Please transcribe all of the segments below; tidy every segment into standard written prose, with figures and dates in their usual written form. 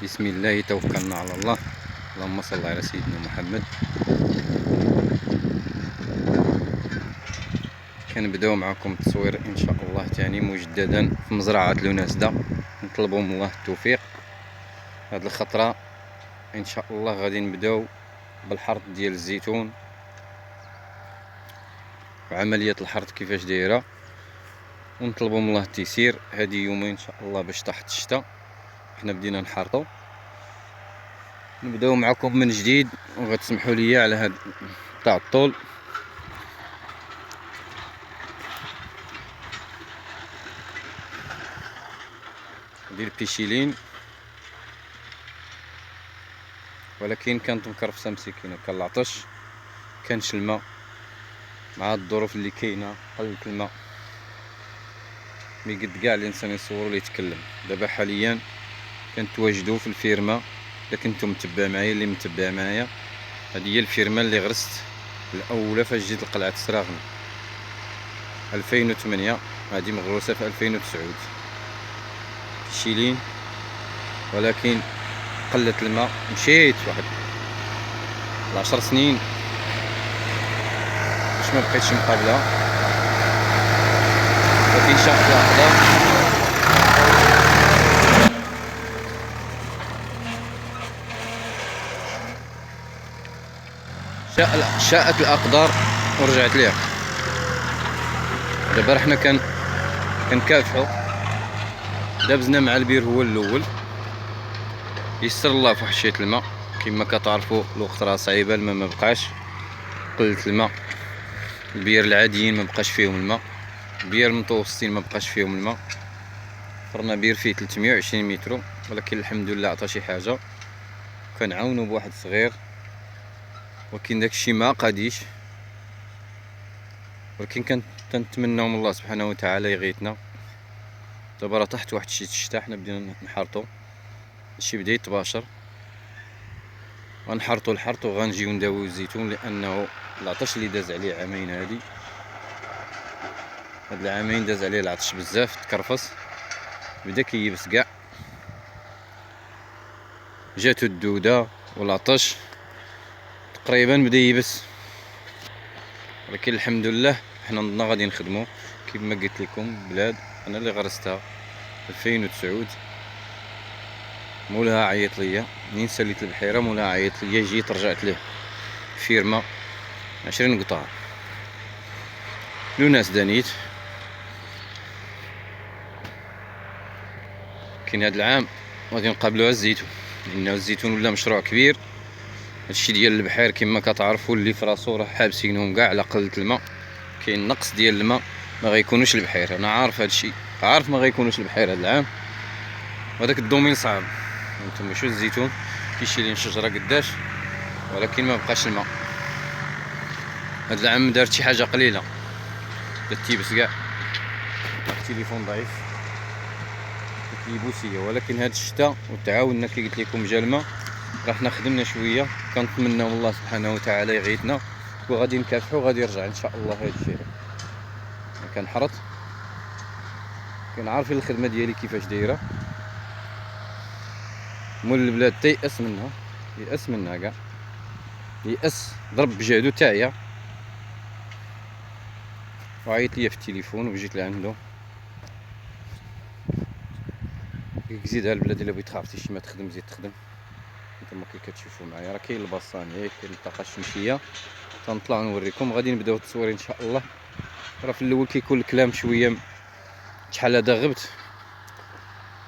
بسم الله توكلنا على الله. اللهم صل على سيدنا محمد. كنبداو معكم التصوير ان شاء الله تاني مجددا في مزرعه لوناسدا. نطلبوا من الله التوفيق هاد الخطره. ان شاء الله غادي نبداو بالحرث ديال الزيتون وعمليه الحرث كيفاش دايره، ونطلبوا من الله التيسير. هذه يومين ان شاء الله باش تحت الشتاء حنا بدينا نحرثوا. نبداو معكم من جديد وغتسمحوا لي على هاد تاع الطول. ديال بيشيلين، ولكن كانت مكرفسه مسكينه، كان العطش كانش الماء مع الظروف اللي كاينه، قلت الماء مي قد كاع الانسان يصور ولا يتكلم. دابا حاليا كنتواجدوا في الفيرما. الا كنتو متبع معايا، اللي متبع معايا، هذه هي الفيرما اللي غرست الاولى فاش جيت لقلعه سراغنا 2008. هذه مغروسه في 2009 شيلين، ولكن قلت الماء. مشيت واحد 10 سنين باش ما بقيتش مقابلها، ولكن شاءت الاقدار شاءت الاقدار ورجعت ليها. دابا حنا كنكافحوا. دابزنا مع البير هو الاول، يسر الله في حشيه الماء. كما كتعرفوا الوقت راه صعيبه، الماء ما بقاش، قلت الماء. البير العاديين ما بقاش فيهم الماء، بير متوسطين ما بقاش فيهم الماء. فرنا بير فيه 320 متر، ولكن الحمد لله عطا شي حاجه. كنعاونوا بواحد صغير، ولكن داكشي ما قاديش. ولكن كنتمناو من الله سبحانه وتعالى يغيثنا. دابا راه تحت واحد شي الشتا، حنا بدينا نحرطو، هادشي بدا يتباشر. غنحرطو الحرط وغنجيو نداويو الزيتون، لانه العطش اللي داز عليه عامين هادي، هاد العامين داز عليه العطش بزاف، تكرفس، بدا كيبس كاع، جاتو الدوده والعطش تقريبا بدا يبس. ولكن الحمد لله حنا نضنا غادي نخدمو. كما قلت لكم بلاد انا اللي غرستها 2009. مولاها عيط ليا منين ساليت البحيره، مولاها عيط ليا، جيت رجعت ليه. فيرما 20 قطار لوناس دانيت. كاين هاد العام غادي نقابلوها الزيتون، لأن الزيتون ولا مشروع كبير. هادشي ديال البحير كما كتعرفوا اللي في راسو راه حابسينهم كاع على قلة الماء. كاين نقص ديال الماء، ما غيكونوش البحير. انا عارف هادشي، عارف ما غيكونوش البحير هاد العام، وهداك الدومين صعب. انتم شوف الزيتون كيشيلين شجره قداش، ولكن ما بقاش الماء. هاد العام دارت شي حاجه قليله، بدا تيبس كاع. التليفون ضعيف كيبوسيه، ولكن هاد الشتا وتعاوننا كي قلت لكم جا الماء، راه حنا خدمنا شويه. كنتمناو من الله سبحانه وتعالى يغيثنا، وغادي نكافحوا، غادي يرجع ان شاء الله هاد الشيء. كنحرط، كنعرفين الخدمه ديالي كيفاش دايره. مول البلاد تيأس منها، يأس منها كاع، يأس، ضرب بجهدو تاعيا، وعيط ليا في التليفون وجيت لعندو. زيدها البلاد الا بغيت خافتي شي ما تخدم، زيد تخدم. نتوما كي كتشوفوا معايا راه كاين البصاني، كاين الطاقه الشمسيه. تنطلع نوريكم، غادي نبداو التصوير ان شاء الله. راه في الاول كيكون الكلام شويه شحال هذا غبت،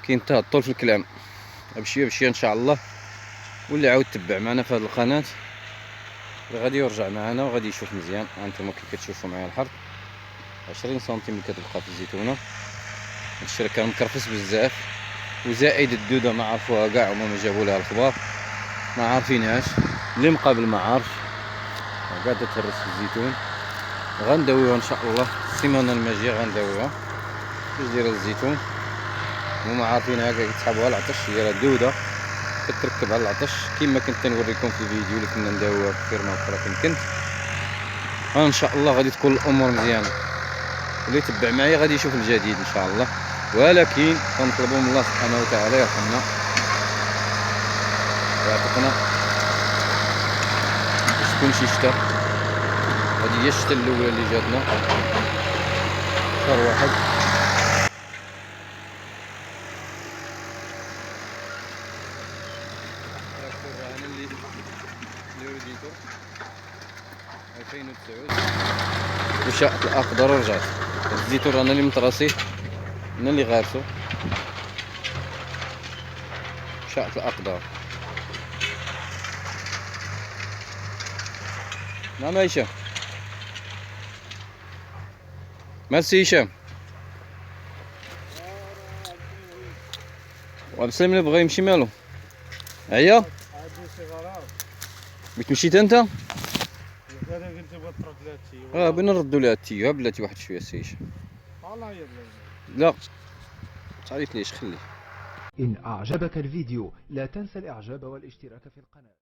كاين تهطل في الكلام. بشويه بشويه ان شاء الله. واللي عاود تبع معنا في هذه القناه غادي يرجع معنا وغادي يشوف مزيان. هانتوما كي كتشوفوا معايا الحرث 20 سنتيم اللي كتبقى في الزيتونه. هادشي راه كان مكرفس بزاف، وزائد الدوده ما عرفوها كاع، هما ما جابوا لها الخبار، ما عارفينهاش. اللي مقابل ما عارف، قاعده تهرس في الزيتون. غنداويوها ان شاء الله السيمانه الماجيه، غنداويوها. كيفاش دايره الزيتون هما عارفينها، كيتسحبوها العطش، هي راه الدوده كتركب على العطش. كما كنت تنوريكم في الفيديو اللي كنا نداويوها في فيرما اخرى كنت ان شاء الله غادي تكون الامور مزيانه. واللي يتبع معايا غادي يشوف الجديد ان شاء الله. ولكن كنطلبوا من الله سبحانه وتعالى يرحمنا، يعطيكنا شكون شي شتا. هادي هي الشتا الاولى اللي جاتنا، شهر واحد. انا اللي ولديتو 2009 وشاءت الاقدار ورجعت. الزيتون انا اللي مطراسيه، انا اللي غارسو، شاءت الاقدار. نعم هشام، ميرسي هشام. وعبد السلام اللي بغا يمشي مالو عيا بغيت تمشي انت؟ بغينا نردو لها التيو بلاتي واحد شويه سي هشام. لا تعيط ليش، خليه. إن أعجبك الفيديو لا تنسى الإعجاب والاشتراك في القناة.